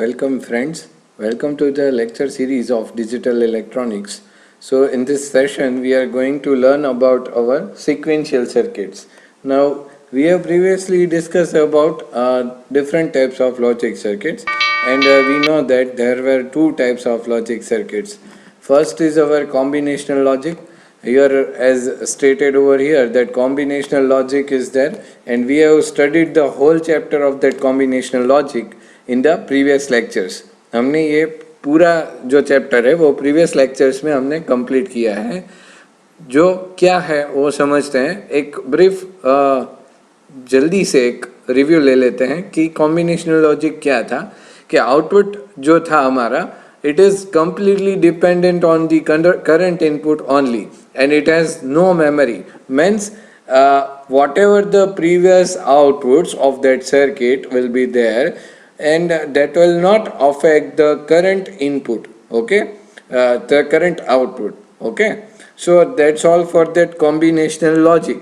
Welcome friends. Welcome to the lecture series of digital electronics. So in this session we are going to learn about our sequential circuits. Now we have previously discussed about different types of logic circuits, and we know that there were two types of logic circuits. First is our combinational logic. Here, as stated over here, that combinational logic is there, and we have studied the whole chapter of that combinational logic in the previous lectures. हमने ये पूरा जो chapter है वो previous lectures में हमने complete किया है. जो क्या है वो समझते हैं. एक ब्रीफ जल्दी से एक रिव्यू ले लेते हैं कि कॉम्बिनेशनल लॉजिक क्या था. कि आउटपुट जो था हमारा, it is completely dependent on the current input only, and it has no memory. Means whatever the previous outputs of that circuit will be there, and that will not affect the current input, okay, the current output, okay. So that's all for that combinational logic.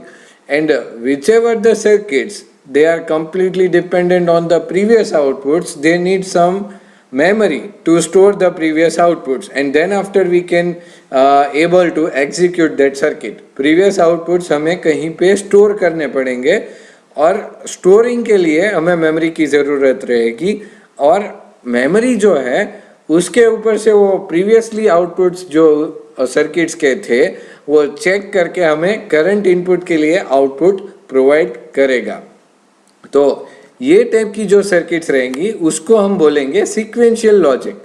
And whichever the circuits, they are completely dependent on the previous outputs, they need some memory to store the previous outputs, and then after we can able to execute that circuit. previous outputs हमें कहीं पे store करने पड़ेंगे, और storing के लिए हमें memory की ज़रूरत रहेगी. और मेमोरी जो है उसके ऊपर से वो प्रीवियसली आउटपुट्स जो सर्किट्स के थे वो चेक करके हमें करंट इनपुट के लिए आउटपुट प्रोवाइड करेगा. तो ये टाइप की जो सर्किट्स रहेंगी उसको हम बोलेंगे sequential logic.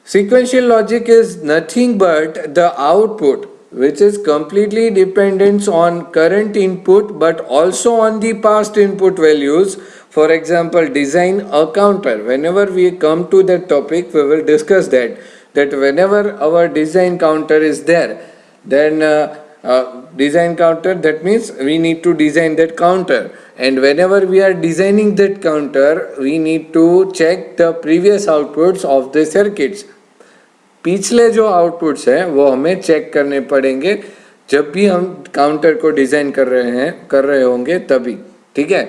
Sequential logic is nothing but the output which is completely dependent on current input but also on the past input values. For example, design a counter. Whenever we come to that topic, we will discuss that whenever our design counter is there, then design counter, that means we need to design that counter, and whenever we are designing that counter, we need to check the previous outputs of the circuits. पिछले जो outputs हैं वो हमें check करने पड़ेंगे जब भी हम काउंटर को डिजाइन कर रहे होंगे तभी, ठीक है.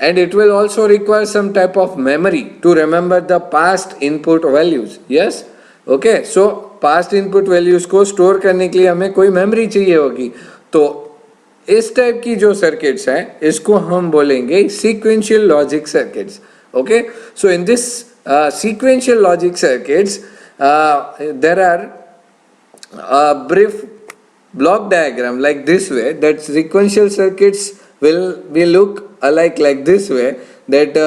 And it will also require some type of memory to remember the past input values. Yes, okay. So past input values को स्टोर करने के लिए हमें कोई मेमोरी चाहिए होगी. तो इस टाइप की जो सर्किट्स हैं इसको हम बोलेंगे sequential logic circuits. Okay. So in this sequential logic circuits there are a brief block diagram like this way, that sequential circuits will look alike like this way, that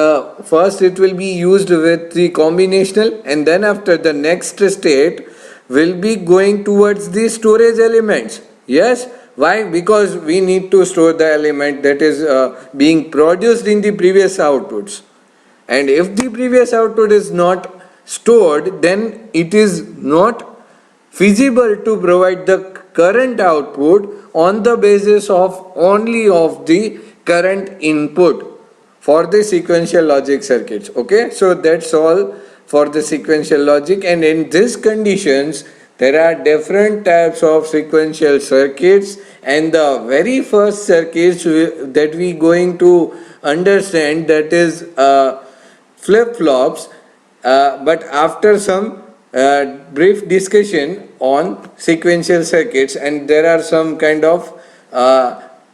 first it will be used with the combinational, and then after the next state will be going towards the storage elements. Yes, why? Because we need to store the element that is being produced in the previous outputs, and if the previous output is not stored, then it is not feasible to provide the current output on the basis of only of the current input for the sequential logic circuits. Okay, so that's all for the sequential logic. And in these conditions there are different types of sequential circuits, and the very first circuits that we going to understand, that is flip-flops. But after some brief discussion on sequential circuits, and there are some kind of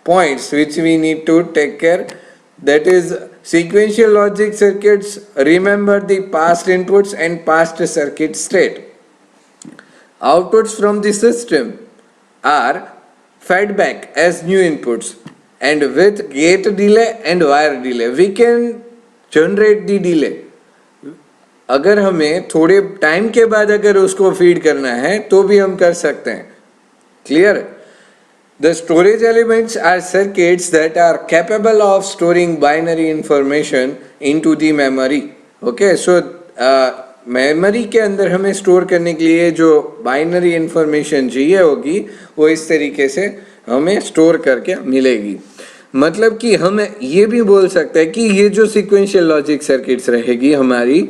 points which we need to take care. That is, sequential logic circuits remember the past inputs and past circuit state. Outputs from the system are fed back as new inputs, and with gate delay and wire delay we can generate the delay. अगर हमें थोड़े time के बाद अगर उसको feed करना है तो भी हम कर सकते हैं. Clear? The storage elements are circuits that are capable of storing binary information into the memory. Okay, so memory के अंदर हमें स्टोर करने के लिए जो बाइनरी इंफॉर्मेशन चाहिए होगी वो इस तरीके से हमें स्टोर करके मिलेगी. मतलब कि हम ये भी बोल सकते हैं कि ये जो सीक्वेंशियल लॉजिक सर्किट्स रहेगी हमारी,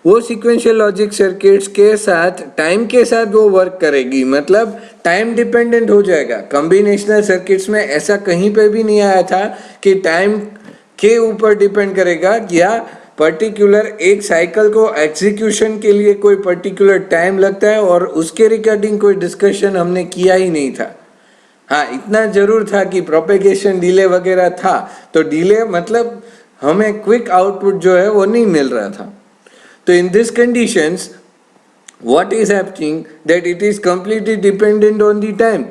वो सीक्वेंशियल लॉजिक सर्किट्स के साथ टाइम के साथ वो वर्क करेगी. मतलब टाइम डिपेंडेंट हो जाएगा. कॉम्बिनेशनल सर्किट्स में ऐसा कहीं पे भी नहीं आया था कि टाइम के ऊपर डिपेंड करेगा या पर्टिकुलर एक साइकिल को एग्जीक्यूशन के लिए कोई पर्टिकुलर टाइम लगता है और उसके रिगार्डिंग कोई डिस्कशन हमने किया ही नहीं था। हाँ, इतना जरूर था कि प्रोपेगेशन डिले वगैरह था, तो डिले मतलब हमें क्विक आउटपुट जो है वो नहीं मिल रहा था। तो in this conditions what is happening that it is completely dependent on the time,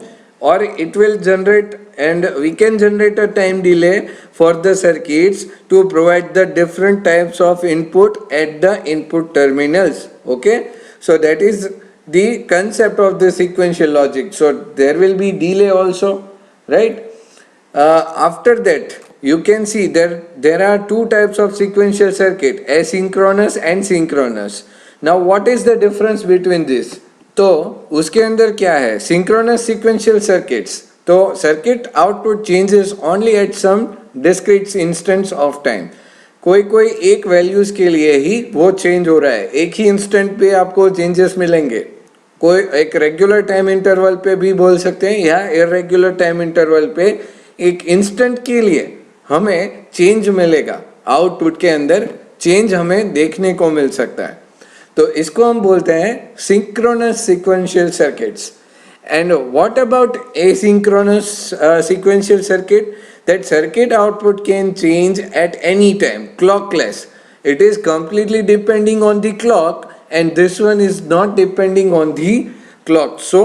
or it will generate, and we can generate a time delay for the circuits to provide the different types of input at the input terminals. Okay, so that is the concept of the sequential logic. So there will be delay also, right? After that you can see there are two types of sequential circuit, asynchronous and synchronous. Now what is the difference between this? तो उसके अंदर क्या है, synchronous sequential circuits, तो circuit output changes only at some discrete instance of time. कोई कोई एक values के लिए ही वो चेंज हो रहा है, एक ही इंस्टेंट पे आपको चेंजेस मिलेंगे। कोई एक रेगुलर टाइम इंटरवल पे भी बोल सकते हैं या इरेगुलर टाइम इंटरवल पे एक इंस्टेंट के लिए हमें चेंज मिलेगा, आउटपुट के अंदर चेंज हमें देखने को मिल सकता है। तो इसको हम बोलते हैं synchronous sequential circuits. And what about asynchronous sequential circuit? That circuit output can change at any time, clockless. It is completely depending on the clock and this one is not depending on the clock. So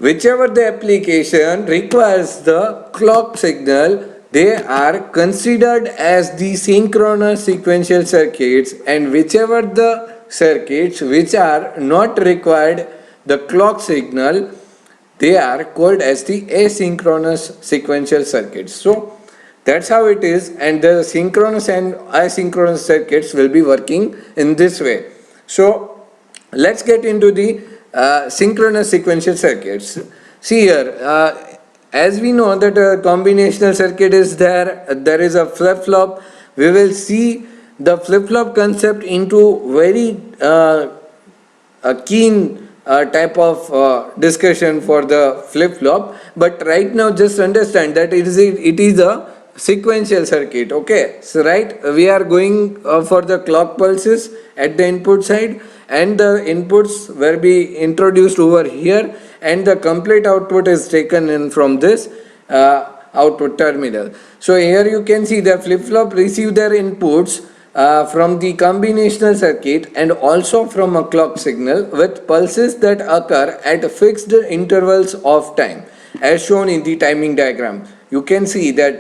whichever the application requires the clock signal, they are considered as the synchronous sequential circuits, and whichever the circuits which are not required the clock signal, they are called as the asynchronous sequential circuits. So that's how it is, and the synchronous and asynchronous circuits will be working in this way. So let's get into the synchronous sequential circuits. See here, as we know that a combinational circuit is there is a flip-flop. We will see the flip-flop concept into very a keen type of discussion for the flip-flop. But right now just understand that it is a sequential circuit. Okay, so right, we are going for the clock pulses at the input side, and the inputs will be introduced over here, and the complete output is taken in from this output terminal. So here you can see the flip-flop receive their inputs from the combinational circuit and also from a clock signal with pulses that occur at fixed intervals of time as shown in the timing diagram. You can see that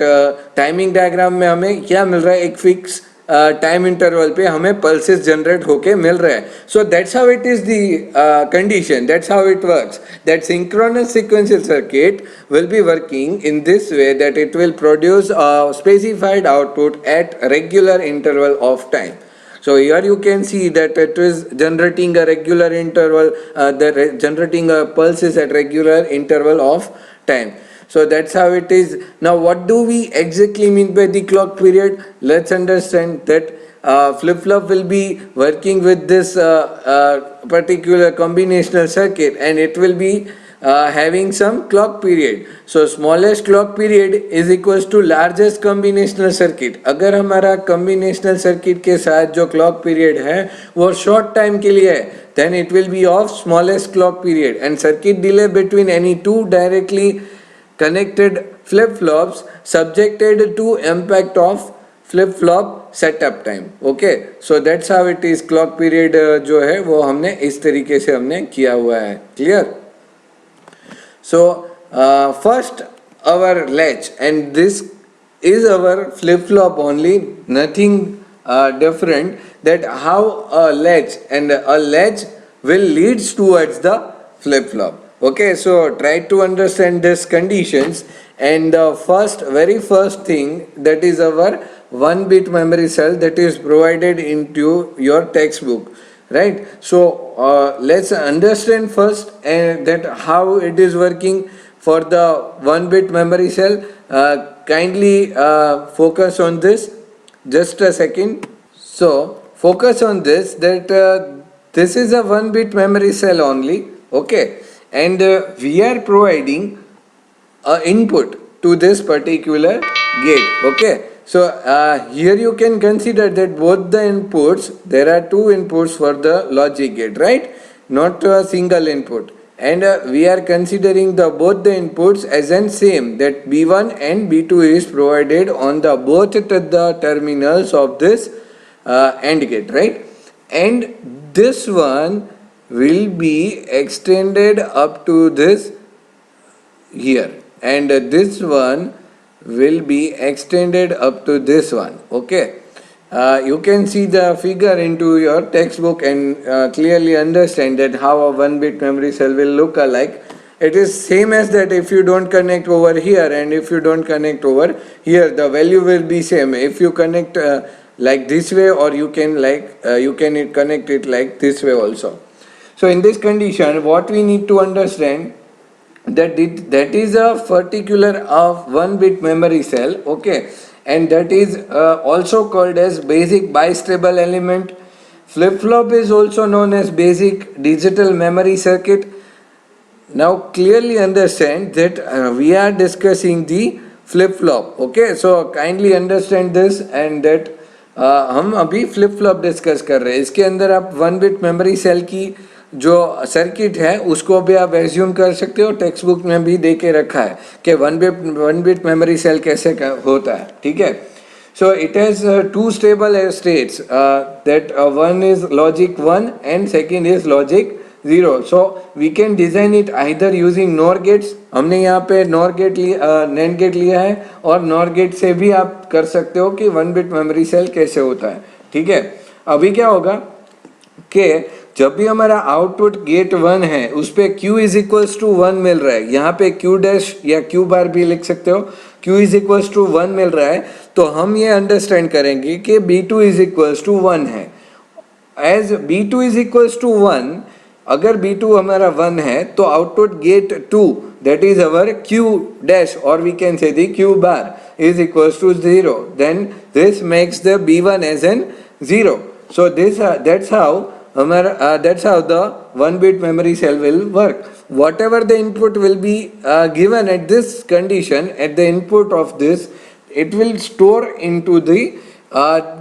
timing diagram में हमें क्या मिल रहा है, एक fix time interval पे हमें pulses generate होके मिल रहा है. So that's how it is the condition, that's how it works. That synchronous sequential circuit will be working in this way, that it will produce a specified output at regular interval of time. So here you can see that it is generating a regular interval, generating a pulses at regular interval of time. So that's how it is. Now what do we exactly mean by the clock period? Let's understand that flip-flop will be working with this particular combinational circuit, and it will be having some clock period. So smallest clock period is equals to largest combinational circuit. अगर हमारा combinational circuit के साथ जो clock period है वो short time के लिए है, then it will be of smallest clock period, and circuit delay between any two directly connected flip-flops subjected to impact of flip-flop setup time. Okay, so that's how it is. Clock period जो है वो हमने इस तरीके से हमने किया हुआ है. Clear? So first our latch, and this is our flip-flop only, nothing different. That how a latch, and a latch will leads towards the flip-flop. Okay, so try to understand these conditions, and the very first thing, that is our 1-bit memory cell that is provided into your textbook, right? So let's understand first that how it is working for the 1-bit memory cell. Kindly focus on this, just a second. So focus on this, that this is a 1-bit memory cell only. Okay, and we are providing input to this particular gate. Okay, So here you can consider that both the inputs, there are two inputs for the logic gate, right? Not a single input. And we are considering the both the inputs as an same, that B1 and B2 is provided on the both the terminals of this AND gate, right? And this one will be extended up to this here, and this one will be extended up to this one. Okay, you can see the figure into your textbook and clearly understand that how a 1-bit memory cell will look alike. It is same as that. If you don't connect over here and if you don't connect over here, the value will be same. If you connect like this way, or you can you can connect it like this way also. So in this condition, what we need to understand, that is a particular of 1-bit memory cell, okay, and that is also called as basic bistable element. Flip flop is also known as basic digital memory circuit. Now clearly understand that we are discussing the flip flop, okay, so kindly understand this, and that हम अभी flip flop discuss कर रहे हैं. इसके अंदर आप 1-बिट memory cell की जो सर्किट है उसको भी आप एज्यूम कर सकते हो. टेक्स्ट बुक में भी दे के रखा है कि 1-बिट मेमोरी सेल कैसे होता है, ठीक है. So it has two stable states, that one is logic 1 and second is logic 0. So we can design it either using NOR gates. हमने यहाँ पे NOR gate NAND gate लिया है, और NOR gate से भी आप कर सकते हो कि 1-बिट मेमोरी सेल कैसे होता है, ठीक है. अभी क्या होगा कि जब भी हमारा आउटपुट गेट 1 है उस पे Q इज इक्वल्स टू 1 मिल रहा है, यहाँ पे Q डैश या Q बार भी लिख सकते हो, Q इज इक्वल्स टू 1 मिल रहा है, तो हम ये अंडरस्टैंड करेंगे कि B2 इज इक्वल्स टू 1 है. As B2 is equals to 1, अगर B2 हमारा 1 है तो output gate 2, that is our Q dash, और we can say the Q bar is equals to 0. Then this makes the B1 as an 0. So that's how the 1-bit memory cell will work. Whatever the input will be given at this condition, at the input of this, it will store into the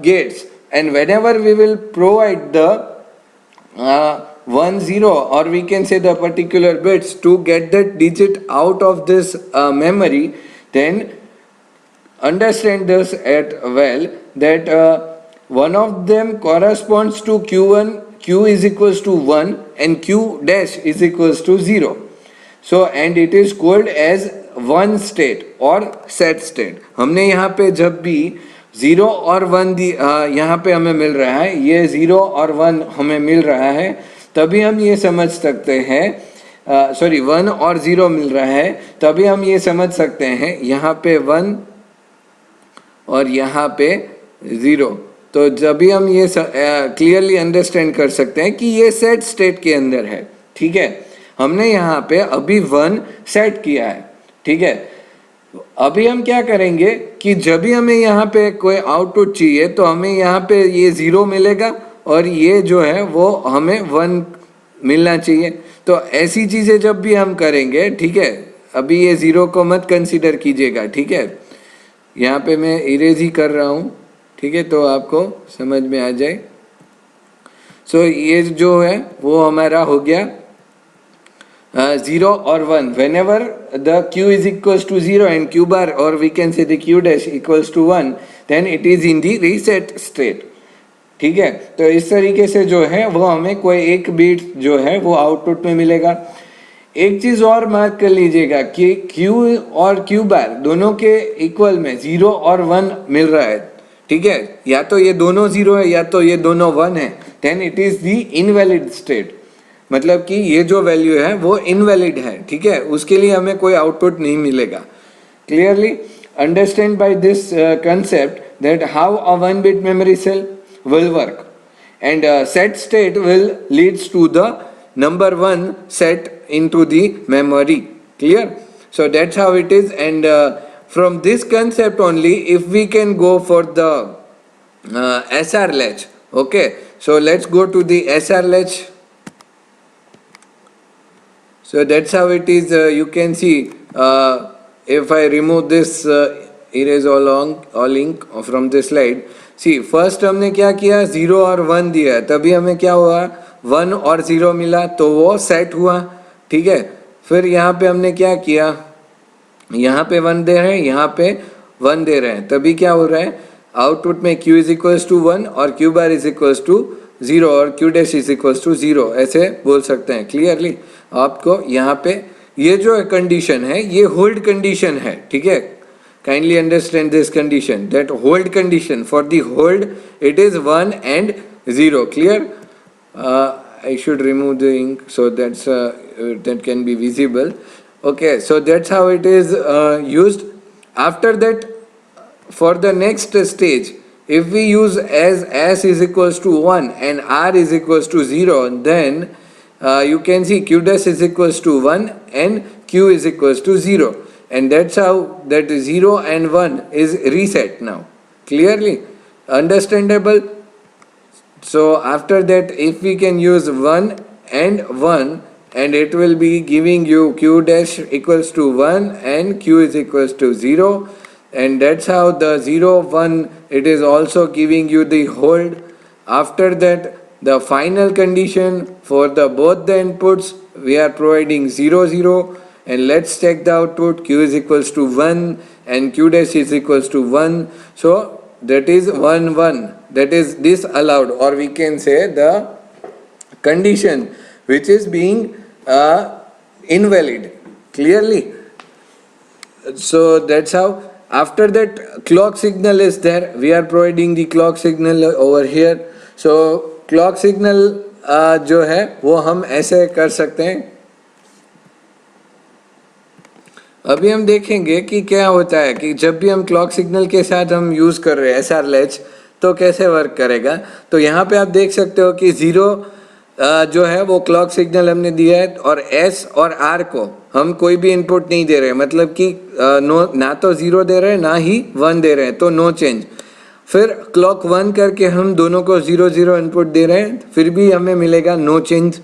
gates, and whenever we will provide the 1 0, or we can say the particular bits to get that digit out of this memory, then understand this at well, that one of them corresponds to Q1, Q is equals to 1, and Q dash is equals to 0. So and it is called as one state or set state. हमने यहाँ पे जब भी 0 और 1 यहाँ पे हमें मिल रहा है, ये 0 और 1 हमें मिल रहा है, तभी हम ये समझ सकते हैं, 1 और 0 मिल रहा है, तभी हम ये समझ सकते हैं यहाँ पे 1 और यहाँ पे 0. तो जब भी हम ये क्लियरली अंडरस्टैंड कर सकते हैं कि ये सेट स्टेट के अंदर है, ठीक है. हमने यहाँ पे अभी 1 सेट किया है, ठीक है. अभी हम क्या करेंगे कि जब भी हमें यहाँ पे कोई आउटपुट चाहिए तो हमें यहाँ पे ये 0 मिलेगा, और ये जो है वो हमें 1 मिलना चाहिए. तो ऐसी चीज़ें जब भी हम करेंगे, ठीक है, अभी ये 0 को मत कंसीडर कीजिएगा, ठीक है. यहाँ पे मैं इरेज ही कर रहा हूँ, ठीक है, तो आपको समझ में आ जाए. सो ये जो है वो हमारा हो गया 0 और 1. whenever the Q is equals to 0 and Q bar, or we can say the Q dash equals to 1, then it is in the reset state, ठीक है. तो इस तरीके से जो है वो हमें कोई एक बीट जो है वो आउटपुट में मिलेगा. एक चीज और मार्क कर लीजिएगा कि Q और Q बार दोनों के इक्वल में 0 और 1 मिल रहा है, ठीक है. या तो ये दोनों 0 है या तो ये दोनों 1 है, then it is the invalid state. मतलब कि ये जो वैल्यू है वो इनवैलिड है, ठीक है, उसके लिए हमें कोई आउटपुट नहीं मिलेगा. Clearly understand by this concept that how a 1-bit memory cell will work, and set state will leads to the number 1 set into the memory. Clear? So that's how it is, and from this concept only, if we can go for the SR latch, okay, so let's go to the SR latch. So that's how it is. You can see if I remove this erase all ink from this slide. See, first हमने क्या किया, 0 और 1 दिया, तभी हमें क्या हुआ, 1 और 0 मिला तो वो सेट हुआ, ठीक है. फिर यहाँ पे हमने क्या किया, यहाँ पे 1 दे रहे हैं, यहाँ पे 1 दे रहे हैं, तभी क्या हो रहा है, आउटपुट में q इज इक्वल्स टू 1 और q bar is equals to 0 और q dash is equals to 0, ऐसे बोल सकते हैं. क्लियरली आपको यहाँ पे ये जो कंडीशन है ये होल्ड कंडीशन है, ठीक है. Kindly understand this condition, that hold condition, for the hold it is 1 and 0. Clear? I should remove the ink so that can be visible. Okay, so that's how it is used. After that, for the next stage, if we use as s is equals to 1 and r is equals to 0, then you can see q dash is equals to 1 and q is equals to 0, and that's how that 0 and 1 is reset now. Clearly understandable? So after that, if we can use 1 and 1, and it will be giving you q dash equals to 1 and q is equals to 0, and that's how the 0 1 it is also giving you the hold. After that, the final condition for the both the inputs, we are providing 0 0, and let's check the output, q is equals to 1 and q dash is equals to 1. So that is 1 1, that is disallowed, or we can say the condition which is being invalid. Clearly? So that's how. After that, clock signal is there, we are providing the clock signal over here. So clock signal जो है वो हम ऐसे कर सकते हैं. अभी हम देखेंगे कि क्या होता है कि जब भी हम क्लॉक सिग्नल के साथ हम यूज़ कर रहे हैं SR लैच, तो कैसे वर्क करेगा. तो यहाँ पे आप देख सकते हो कि 0 जो है वो क्लॉक सिग्नल हमने दिया है, और S और R को हम कोई भी इनपुट नहीं दे रहे, मतलब कि ना तो 0 दे रहे हैं ना ही 1 दे रहे हैं, तो नो चेंज. फिर क्लॉक 1 करके हम दोनों को 0 0 इनपुट दे रहे हैं, फिर भी हमें मिलेगा no change.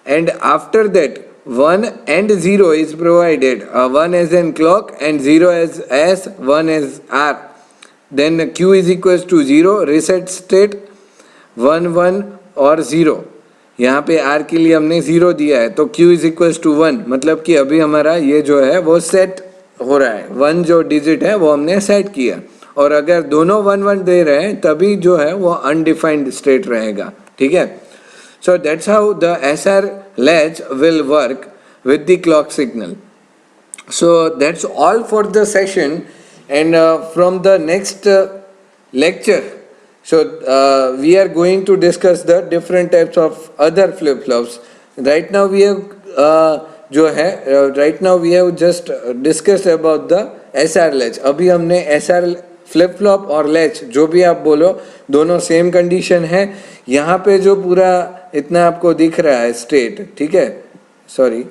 And after that 1 and 0 is provided, 1 as in clock and 0 as S, 1 as R. Then Q is equals to 0, reset state 1 1 और 0. यहाँ पे R के लिए हमने 0 दिया है, तो Q is equals to 1, मतलब कि अभी हमारा ये जो है वो सेट हो रहा है, 1 जो डिजिट है वो हमने सेट किया, और अगर दोनों 1 1 दे रहे हैं तभी जो है वो अनडिफाइंड स्टेट रहेगा, ठीक है. So that's how the SR latch will work with the clock signal. So that's all for the session, and from the next lecture, so we are going to discuss the different types of other flip-flops. Right now we have just discussed about the SR latch. अभी हमने SR flip flop और latch जो भी आप बोलो दोनों same condition है. यहाँ पे जो पूरा इतना आपको दिख रहा है स्टेट, ठीक है, सॉरी,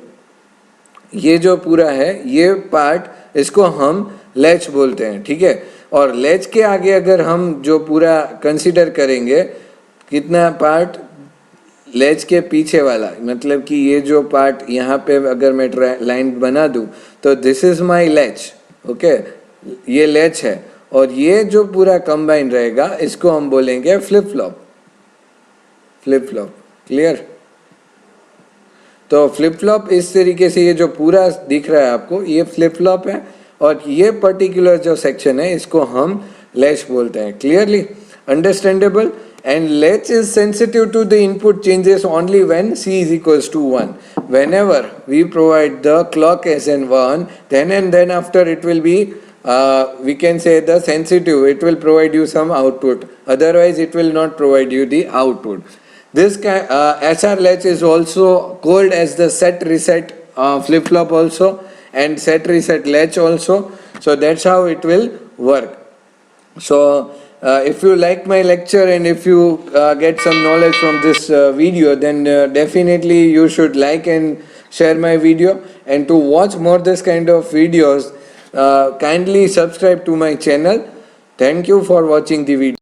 ये जो पूरा है ये पार्ट, इसको हम लैच बोलते हैं, ठीक है. और लैच के आगे अगर हम जो पूरा कंसीडर करेंगे, कितना पार्ट लैच के पीछे वाला, मतलब कि ये जो पार्ट यहाँ पे अगर मैं लाइन बना दूँ तो this is my latch, okay, ये लैच है, और ये जो पूरा कंबाइन रहेगा इसको हम बोलेंगे flip flop. Flip flop, clear. तो फ्लिप फ्लॉप इस तरीके से ये जो पूरा दिख रहा है आपको ये फ्लिप फ्लॉप है, और ये पर्टिकुलर जो सेक्शन है इसको हम लैच बोलते हैं. Clearly understandable. And latch is sensitive to the input changes only when c is equals to 1. Whenever we provide the clock as in 1, then and then after it will be we can say the sensitive, it will provide you some output, otherwise it will not provide you the output. This SR latch is also called as the set reset flip flop also, and set reset latch also. So that's how it will work. So if you like my lecture and if you get some knowledge from this video, then definitely you should like and share my video. And to watch more this kind of videos, kindly subscribe to my channel. Thank you for watching the video.